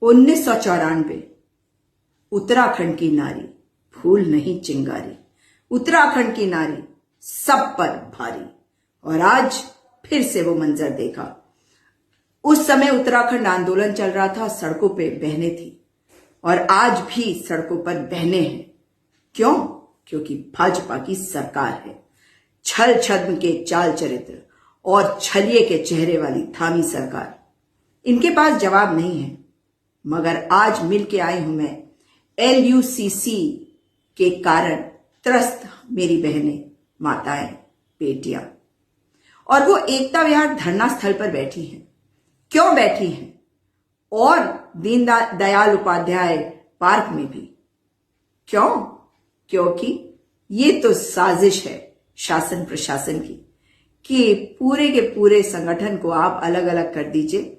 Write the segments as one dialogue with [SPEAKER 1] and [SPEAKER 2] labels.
[SPEAKER 1] 1994 उत्तराखंड की नारी फूल नहीं चिंगारी, उत्तराखंड की नारी सब पर भारी। और आज फिर से वो मंजर देखा। उस समय उत्तराखंड आंदोलन चल रहा था, सड़कों पे बहनें थी और आज भी सड़कों पर बहनें हैं। क्यों? क्योंकि भाजपा की सरकार है। छल छद्म के चाल चरित्र और छलिए के चेहरे वाली थामी सरकार। इनके पास जवाब नहीं है, मगर आज मिल के आई हूं मैं LUCC के कारण त्रस्त मेरी बहनें, माताएं, बेटियां। और वो एकता विहार धरना स्थल पर बैठी हैं। क्यों बैठी हैं? और दीनदयाल उपाध्याय पार्क में भी। क्यों? क्योंकि ये तो साजिश है शासन प्रशासन की कि पूरे के पूरे संगठन को आप अलग अलग कर दीजिए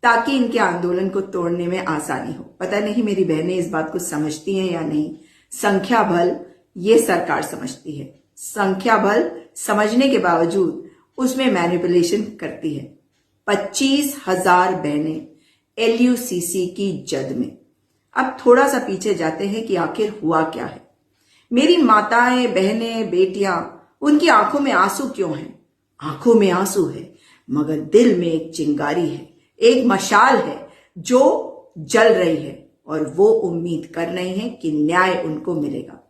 [SPEAKER 1] ताकि इनके आंदोलन को तोड़ने में आसानी हो। पता नहीं मेरी बहनें इस बात को समझती हैं या नहीं। संख्या बल ये सरकार समझती है, संख्या बल समझने के बावजूद उसमें मैनिपुलेशन करती है। 25,000 बहनें LUCC की जद में। अब थोड़ा सा पीछे जाते हैं कि आखिर हुआ क्या है। मेरी माताएं, बहनें, बेटियां, उनकी आंखों में आंसू क्यों हैं? आंखों में आंसू है मगर दिल में एक चिंगारी है, एक मशाल है जो जल रही है और वो उम्मीद कर रही है कि न्याय उनको मिलेगा।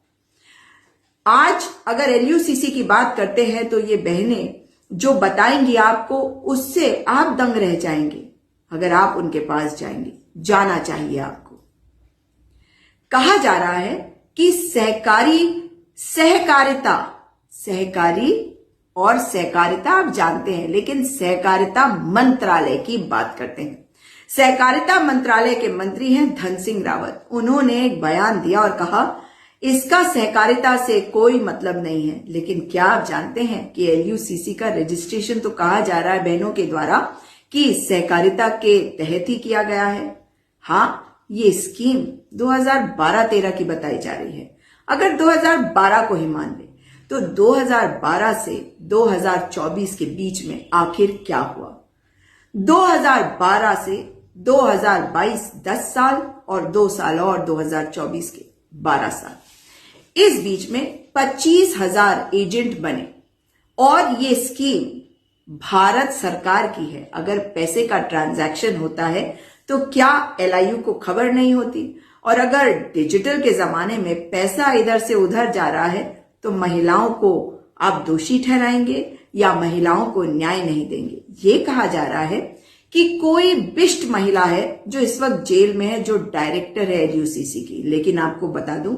[SPEAKER 1] आज अगर LUCC की बात करते हैं तो ये बहनें जो बताएंगी आपको, उससे आप दंग रह जाएंगे अगर आप उनके पास जाएंगे। जाना चाहिए आपको। कहा जा रहा है कि सहकारी और सहकारिता आप जानते हैं, लेकिन सहकारिता मंत्रालय की बात करते हैं। सहकारिता मंत्रालय के मंत्री हैं धन सिंह रावत। उन्होंने एक बयान दिया और कहा इसका सहकारिता से कोई मतलब नहीं है। लेकिन क्या आप जानते हैं कि LUCC का रजिस्ट्रेशन तो कहा जा रहा है बहनों के द्वारा कि सहकारिता के तहत ही किया गया है। हाँ, ये स्कीम 2012-13 की बताई जा रही है। अगर 2012 को ही मान ले तो 2012 से 2024 के बीच में आखिर क्या हुआ? 2012 से 2022 10 साल और 2 साल और 2024 के 12 साल। इस बीच में 25,000 एजेंट बने और ये स्कीम भारत सरकार की है। अगर पैसे का ट्रांजैक्शन होता है तो क्या LIU को खबर नहीं होती? और अगर डिजिटल के जमाने में पैसा इधर से उधर जा रहा है तो महिलाओं को आप दोषी ठहराएंगे या महिलाओं को न्याय नहीं देंगे? ये कहा जा रहा है कि कोई बिष्ट महिला है जो इस वक्त जेल में है, जो डायरेक्टर है LUCC की। लेकिन आपको बता दूं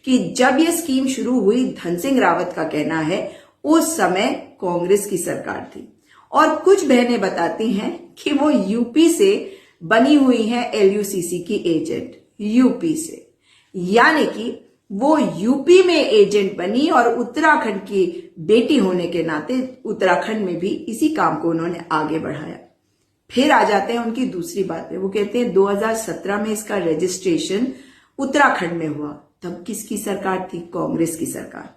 [SPEAKER 1] कि जब ये स्कीम शुरू हुई, धन सिंह रावत का कहना है उस समय कांग्रेस की सरकार थी। और कुछ बहनें बताती हैं कि वो यूपी से बनी हुई हैं LUCC की एजेंट, यूपी से। यानी कि वो यूपी में एजेंट बनी और उत्तराखंड की बेटी होने के नाते उत्तराखंड में भी इसी काम को उन्होंने आगे बढ़ाया। फिर आ जाते हैं उनकी दूसरी बात पे। वो कहते हैं 2017 में इसका रजिस्ट्रेशन उत्तराखंड में हुआ। तब किसकी सरकार थी? कांग्रेस की सरकार।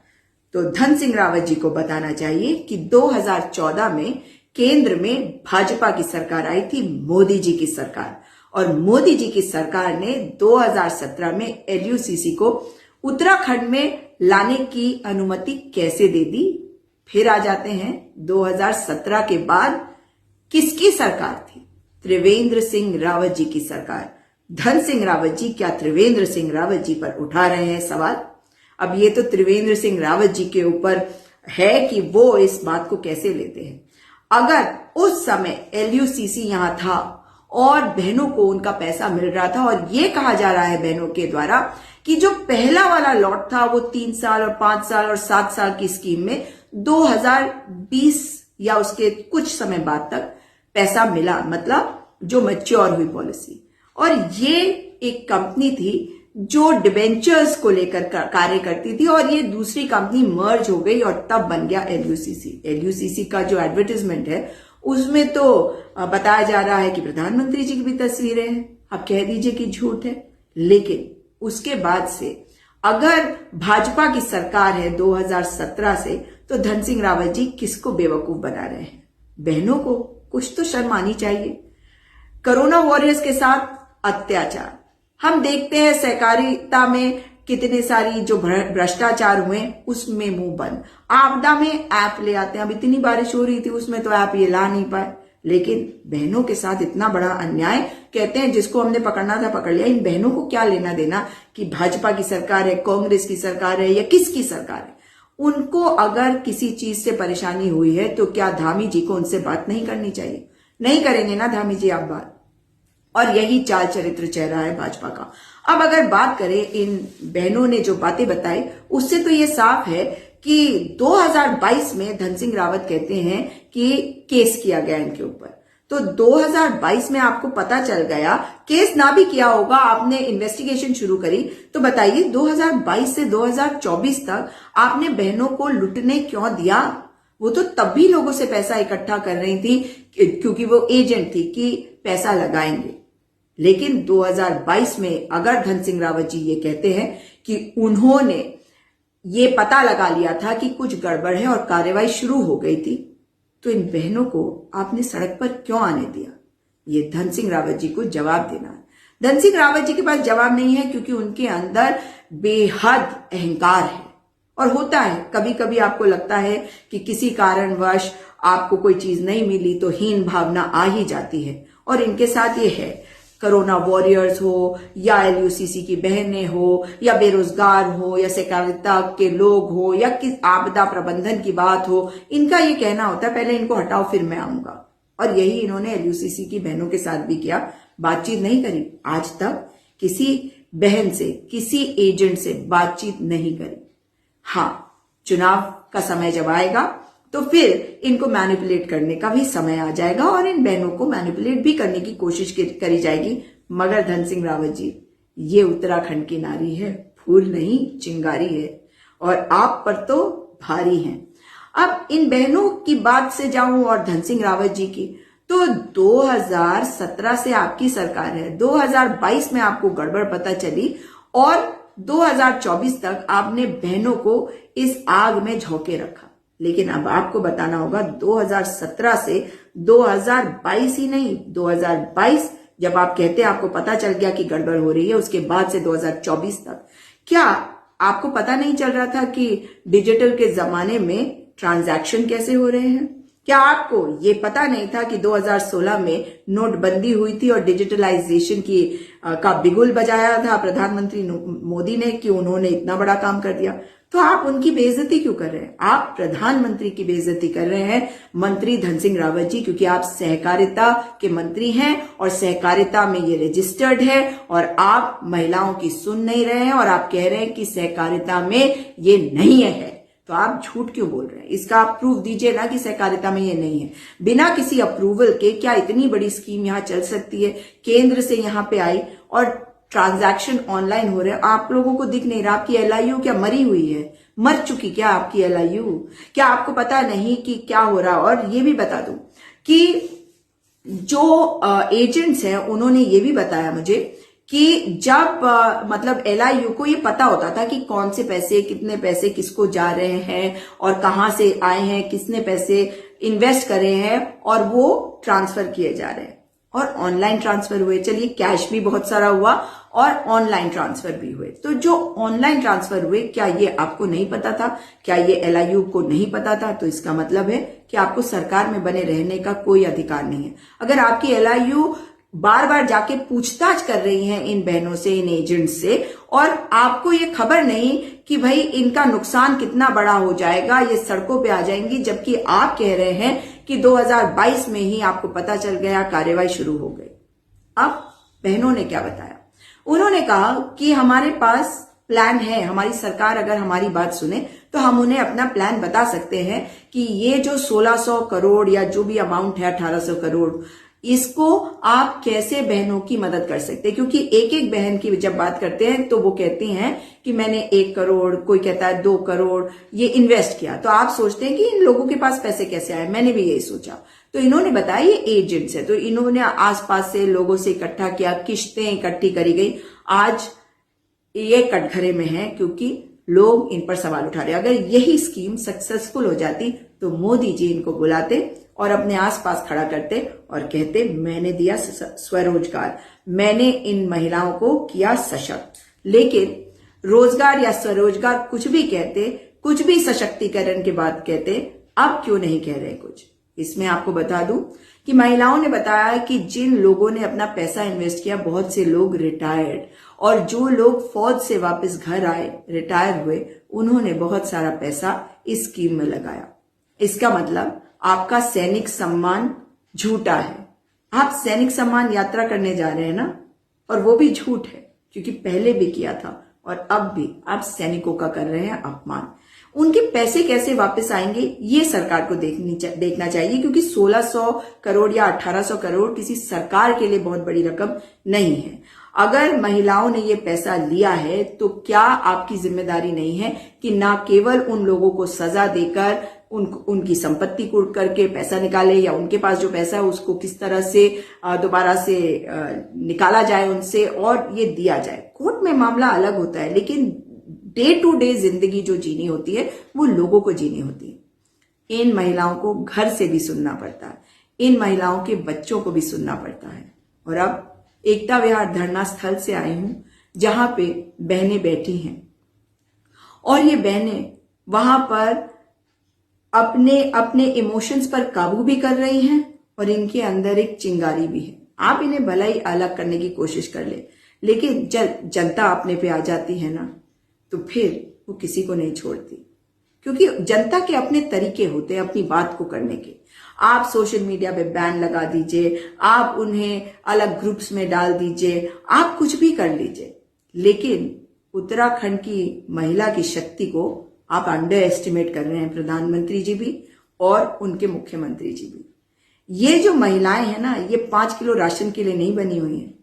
[SPEAKER 1] तो धन सिंह रावत जी को बताना चाहिए कि 2014 में केंद्र में भाजपा की सरकार आई थी, मोदी जी की सरकार। और मोदी जी की सरकार ने 2017 में LUCC को उत्तराखंड में लाने की अनुमति कैसे दे दी? फिर आ जाते हैं 2017 के बाद किसकी सरकार थी? त्रिवेंद्र सिंह रावत जी की सरकार। धन सिंह रावत जी क्या त्रिवेंद्र सिंह रावत जी पर उठा रहे हैं सवाल? अब ये तो त्रिवेंद्र सिंह रावत जी के ऊपर है कि वो इस बात को कैसे लेते हैं। अगर उस समय LUCC यहां था और बहनों को उनका पैसा मिल रहा था, और ये कहा जा रहा है बहनों के द्वारा कि जो पहला वाला लॉट था वो 3 साल और 5 साल और 7 साल की स्कीम में 2020 या उसके कुछ समय बाद तक पैसा मिला, मतलब जो मैच्योर हुई पॉलिसी। और ये एक कंपनी थी जो डिबेंचर्स को लेकर कार्य करती थी और ये दूसरी कंपनी मर्ज हो गई और तब बन गया LUCC। LUCC का जो एडवर्टाइजमेंट है उसमें तो बताया जा रहा है कि प्रधानमंत्री जी की भी तस्वीरें हैं। आप कह दीजिए कि झूठ है, लेकिन उसके बाद से अगर भाजपा की सरकार है 2017 से, तो धन सिंह रावत जी किसको बेवकूफ बना रहे हैं? बहनों को कुछ तो शर्म आनी चाहिए। कोरोना वॉरियर्स के साथ अत्याचार। हम देखते हैं सहकारिता में कितने सारी जो भ्रष्टाचार हुए उसमें मुंह बंद। आपदा में ऐप ले आते हैं, अब इतनी बारिश हो रही थी उसमें तो ऐप ये ला नहीं पाए, लेकिन बहनों के साथ इतना बड़ा अन्याय। कहते हैं जिसको हमने पकड़ना था पकड़ लिया। इन बहनों को क्या लेना देना कि भाजपा की सरकार है, कांग्रेस की सरकार है या किसकी सरकार है। उनको अगर किसी चीज से परेशानी हुई है तो क्या धामी जी को उनसे बात नहीं करनी चाहिए? नहीं करेंगे ना धामी जी आप बात। और यही चाल चरित्र चेहरा है भाजपा का। अब अगर बात करें इन बहनों ने जो बातें बताई उससे तो ये साफ है कि 2022 में धन सिंह रावत कहते हैं कि केस किया गया इनके ऊपर। तो 2022 में आपको पता चल गया, केस ना भी किया होगा, आपने इन्वेस्टिगेशन शुरू करी, तो बताइए 2022 से 2024 तक आपने बहनों को लुटने क्यों दिया? वो तो तब भी लोगों से पैसा इकट्ठा कर रही थी क्योंकि वो एजेंट थी कि पैसा लगाएंगे। लेकिन 2022 में अगर धन सिंह रावत जी ये कहते हैं कि उन्होंने ये पता लगा लिया था कि कुछ गड़बड़ है और कार्रवाई शुरू हो गई थी, तो इन बहनों को आपने सड़क पर क्यों आने दिया? ये धन सिंह रावत जी को जवाब देना है। धन सिंह रावत जी के पास जवाब नहीं है क्योंकि उनके अंदर बेहद अहंकार है। और होता है, कभी कभी आपको लगता है कि किसी कारणवश आपको कोई चीज नहीं मिली तो हीन भावना आ ही जाती है, और इनके साथ ये है। कोरोना वॉरियर्स हो या LUCC की बहनें हो या बेरोजगार हो या सहकारिता के लोग हो या किस आपदा प्रबंधन की बात हो, इनका ये कहना होता है पहले इनको हटाओ फिर मैं आऊंगा। और यही इन्होंने LUCC की बहनों के साथ भी किया, बातचीत नहीं करी। आज तक किसी बहन से, किसी एजेंट से बातचीत नहीं करी। हाँ, चुनाव का समय जब आएगा तो फिर इनको मैनिपुलेट करने का भी समय आ जाएगा और इन बहनों को मैनिपुलेट भी करने की कोशिश करी जाएगी। मगर धन सिंह रावत जी, ये उत्तराखंड की नारी है, फूल नहीं चिंगारी है, और आप पर तो भारी हैं। अब इन बहनों की बात से जाऊं और धन सिंह रावत जी की, तो 2017 से आपकी सरकार है, 2022 में आपको गड़बड़ पता चली और 2024 तक आपने बहनों को इस आग में झोंके रखा। लेकिन अब आपको बताना होगा 2017 से 2022 ही नहीं, 2022 जब आप कहते हैं आपको पता चल गया कि गड़बड़ हो रही है, उसके बाद से 2024 तक क्या आपको पता नहीं चल रहा था कि डिजिटल के जमाने में ट्रांजैक्शन कैसे हो रहे हैं? क्या आपको ये पता नहीं था कि 2016 में नोटबंदी हुई थी और डिजिटलाइजेशन का बिगुल बजाया था प्रधानमंत्री मोदी ने कि उन्होंने इतना बड़ा काम कर दिया? तो आप उनकी बेइज्जती क्यों कर रहे हैं? आप प्रधानमंत्री की बेइज्जती कर रहे हैं, मंत्री धन सिंह रावत जी, क्योंकि आप सहकारिता के मंत्री हैं और सहकारिता में ये रजिस्टर्ड है और आप महिलाओं की सुन नहीं रहे हैं और आप कह रहे हैं कि सहकारिता में ये नहीं है। तो आप झूठ क्यों बोल रहे हैं? इसका आप प्रूफ दीजिए ना कि सहकारिता में ये नहीं है। बिना किसी अप्रूवल के क्या इतनी बड़ी स्कीम यहां चल सकती है? केंद्र से यहां पे आई और ट्रांजैक्शन ऑनलाइन हो रहे हैं, आप लोगों को दिख नहीं रहा। आपकी LIU क्या मरी हुई है? मर चुकी क्या आपकी LIU? क्या आपको पता नहीं कि क्या हो रहा? और ये भी बता दूं कि जो एजेंट्स हैं उन्होंने ये भी बताया मुझे कि जब मतलब LIU को ये पता होता था कि कौन से पैसे, कितने पैसे किसको जा रहे हैं और कहां से आए हैं, किसने पैसे इन्वेस्ट करे हैं और वो ट्रांसफर किए जा रहे हैं और ऑनलाइन ट्रांसफर हुए। चलिए, कैश भी बहुत सारा हुआ और ऑनलाइन ट्रांसफर भी हुए। तो जो ऑनलाइन ट्रांसफर हुए, क्या ये आपको नहीं पता था? क्या ये LIU को नहीं पता था? तो इसका मतलब है कि आपको सरकार में बने रहने का कोई अधिकार नहीं है। अगर आपकी LIU बार बार जाके पूछताछ कर रही हैं इन बहनों से, इन एजेंट से, और आपको ये खबर नहीं कि भाई इनका नुकसान कितना बड़ा हो जाएगा, ये सड़कों पे आ जाएंगी, जबकि आप कह रहे हैं कि 2022 में ही आपको पता चल गया, कार्रवाई शुरू हो गई। अब बहनों ने क्या बताया? उन्होंने कहा कि हमारे पास प्लान है, हमारी सरकार अगर हमारी बात सुने तो हम उन्हें अपना प्लान बता सकते हैं कि ये जो 1600 करोड़ या जो भी अमाउंट है 1800 करोड़, इसको आप कैसे बहनों की मदद कर सकते हैं। क्योंकि एक एक बहन की जब बात करते हैं तो वो कहती हैं कि मैंने 1 करोड़, कोई कहता है 2 करोड़ ये इन्वेस्ट किया। तो आप सोचते हैं कि इन लोगों के पास पैसे कैसे आए? मैंने भी यही सोचा। तो इन्होंने बताया ये एजेंट्स है, तो इन्होंने आसपास से लोगों से इकट्ठा किया, किश्तें इकट्ठी करी गई। आज ये कटघरे में है क्योंकि लोग इन पर सवाल उठा रहे हैं। अगर यही स्कीम सक्सेसफुल हो जाती तो मोदी जी इनको बुलाते और अपने आसपास खड़ा करते और कहते मैंने दिया स्वरोजगार, मैंने इन महिलाओं को किया सशक्त। लेकिन रोजगार या स्वरोजगार कुछ भी कहते, कुछ भी सशक्तिकरण के बाद कहते, अब क्यों नहीं कह रहे कुछ? इसमें आपको बता दूं कि महिलाओं ने बताया कि जिन लोगों ने अपना पैसा इन्वेस्ट किया, बहुत से लोग रिटायर्ड, और जो लोग फौज से वापस घर आए, रिटायर हुए, उन्होंने बहुत सारा पैसा इस स्कीम में लगाया। इसका मतलब आपका सैनिक सम्मान झूठा है। आप सैनिक सम्मान यात्रा करने जा रहे हैं ना, और वो भी झूठ है, क्योंकि पहले भी किया था और अब भी आप सैनिकों का कर रहे हैं अपमान। उनके पैसे कैसे वापस आएंगे, ये सरकार को देखना चाहिए, क्योंकि 1600 करोड़ या 1800 करोड़ किसी सरकार के लिए बहुत बड़ी रकम नहीं है। अगर महिलाओं ने ये पैसा लिया है तो क्या आपकी जिम्मेदारी नहीं है कि ना केवल उन लोगों को सजा देकर उनकी संपत्ति कुर्क करके पैसा निकाले, या उनके पास जो पैसा है उसको किस तरह से दोबारा से निकाला जाए उनसे और ये दिया जाए। कोर्ट में मामला अलग होता है, लेकिन डे टू डे जिंदगी जो जीनी होती है वो लोगों को जीनी होती है। इन महिलाओं को घर से भी सुनना पड़ता है, इन महिलाओं के बच्चों को भी सुनना पड़ता है। और अब एकता विहार धरना स्थल से आई हूं, जहां पे बहनें बैठी हैं, और ये बहनें वहां पर अपने अपने इमोशंस पर काबू भी कर रही हैं, और इनके अंदर एक चिंगारी भी है। आप इन्हें भला ही अलग करने की कोशिश कर ले, लेकिन जब जनता अपने पे आ जाती है ना, तो फिर वो किसी को नहीं छोड़ती, क्योंकि जनता के अपने तरीके होते हैं अपनी बात को करने के। आप सोशल मीडिया पे बैन लगा दीजिए, आप उन्हें अलग ग्रुप्स में डाल दीजिए, आप कुछ भी कर लीजिए, लेकिन उत्तराखंड की महिला की शक्ति को आप अंडर एस्टिमेट कर रहे हैं, प्रधानमंत्री जी भी और उनके मुख्यमंत्री जी भी। ये जो महिलाएं हैं ना, ये 5 किलो राशन के लिए नहीं बनी हुई हैं,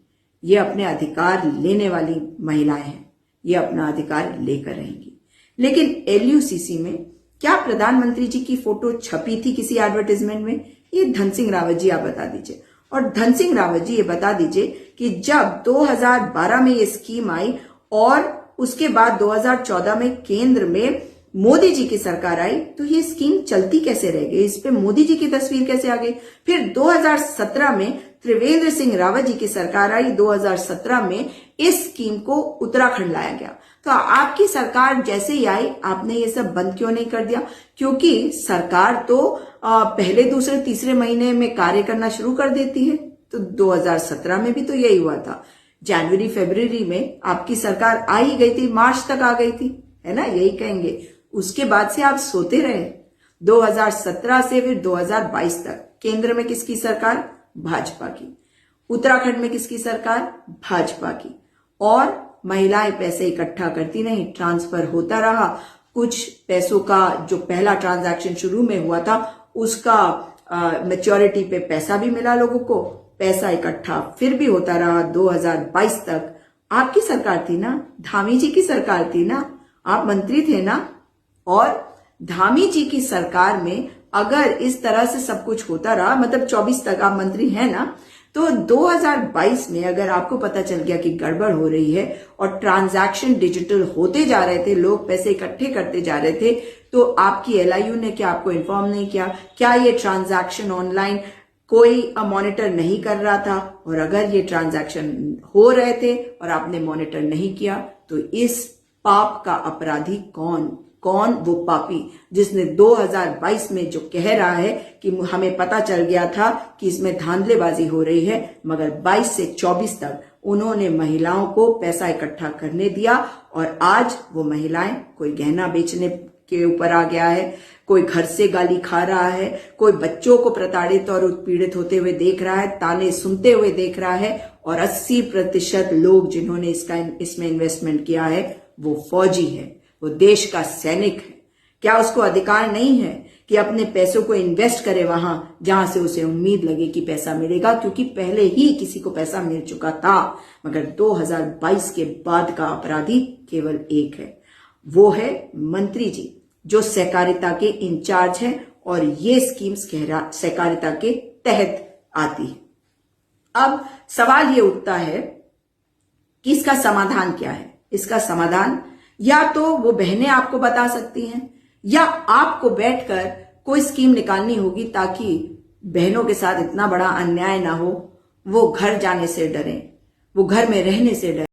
[SPEAKER 1] ये अपने अधिकार लेने वाली महिलाएं हैं, ये अपना अधिकार लेकर रहेंगी। लेकिन एलयूसीसी में क्या प्रधानमंत्री जी की फोटो छपी थी किसी एडवर्टाइजमेंट में? ये धन सिंह रावत जी आप बता दीजिए। और धन सिंह रावत जी ये बता दीजिए कि जब 2012 में ये स्कीम आई और उसके बाद 2014 में केंद्र में मोदी जी की सरकार आई, तो ये स्कीम चलती कैसे रह गई? इस पे मोदी जी की तस्वीर कैसे आ गई? फिर 2017 में त्रिवेंद्र सिंह रावत जी की सरकार आई, 2017 में इस स्कीम को उत्तराखंड लाया गया। तो आपकी सरकार जैसे ही आई, आपने ये सब बंद क्यों नहीं कर दिया? क्योंकि सरकार तो पहले, दूसरे, तीसरे महीने में कार्य करना शुरू कर देती है। तो 2017 में भी तो यही हुआ था। जनवरी फरवरी में आपकी सरकार आ ही गई थी, मार्च तक आ गई थी, है ना? यही कहेंगे। उसके बाद से आप सोते रहे। 2017 से फिर 2022 तक केंद्र में किसकी सरकार? भाजपा की। उत्तराखंड में किसकी सरकार? भाजपा की। और महिलाएं पैसे इकट्ठा करती नहीं, ट्रांसफर होता रहा। कुछ पैसों का जो पहला ट्रांजैक्शन शुरू में हुआ था, उसका मैच्योरिटी पे पैसा भी मिला लोगों को, पैसा इकट्ठा फिर भी होता रहा। 2022 तक आपकी सरकार थी ना, धामी जी की सरकार थी ना, आप मंत्री थे ना। और धामी जी की सरकार में अगर इस तरह से सब कुछ होता रहा, मतलब 24 तक आप मंत्री हैं ना, तो 2022 में अगर आपको पता चल गया कि गड़बड़ हो रही है और ट्रांजैक्शन डिजिटल होते जा रहे थे, लोग पैसे इकट्ठे करते जा रहे थे, तो आपकी एलआईयू ने क्या आपको इन्फॉर्म नहीं किया? क्या ये ट्रांजैक्शन ऑनलाइन कोई मॉनिटर नहीं कर रहा था? और अगर ये ट्रांजैक्शन हो रहे थे और आपने मॉनिटर नहीं किया, तो इस पाप का अपराधी कौन? वो पापी जिसने 2022 में जो कह रहा है कि हमें पता चल गया था कि इसमें धांधलेबाजी हो रही है, मगर 22 से 24 तक उन्होंने महिलाओं को पैसा इकट्ठा करने दिया, और आज वो महिलाएं, कोई गहना बेचने के ऊपर आ गया है, कोई घर से गाली खा रहा है, कोई बच्चों को प्रताड़ित और उत्पीड़ित होते हुए देख रहा है, ताने सुनते हुए देख रहा है, और 80% लोग जिन्होंने इसमें इन्वेस्टमेंट किया है वो फौजी है, वो देश का सैनिक है। क्या उसको अधिकार नहीं है कि अपने पैसों को इन्वेस्ट करे वहां जहां से उसे उम्मीद लगे कि पैसा मिलेगा? क्योंकि पहले ही किसी को पैसा मिल चुका था, मगर 2022 के बाद का अपराधी केवल एक है, वो है मंत्री जी, जो सहकारिता के इंचार्ज हैं, और ये स्कीम्स सहकारिता के तहत आती है। अब सवाल ये उठता है कि इसका समाधान क्या है? इसका समाधान या तो वो बहनें आपको बता सकती हैं, या आपको बैठकर कोई स्कीम निकालनी होगी ताकि बहनों के साथ इतना बड़ा अन्याय ना हो, वो घर जाने से डरें, वो घर में रहने से डरे।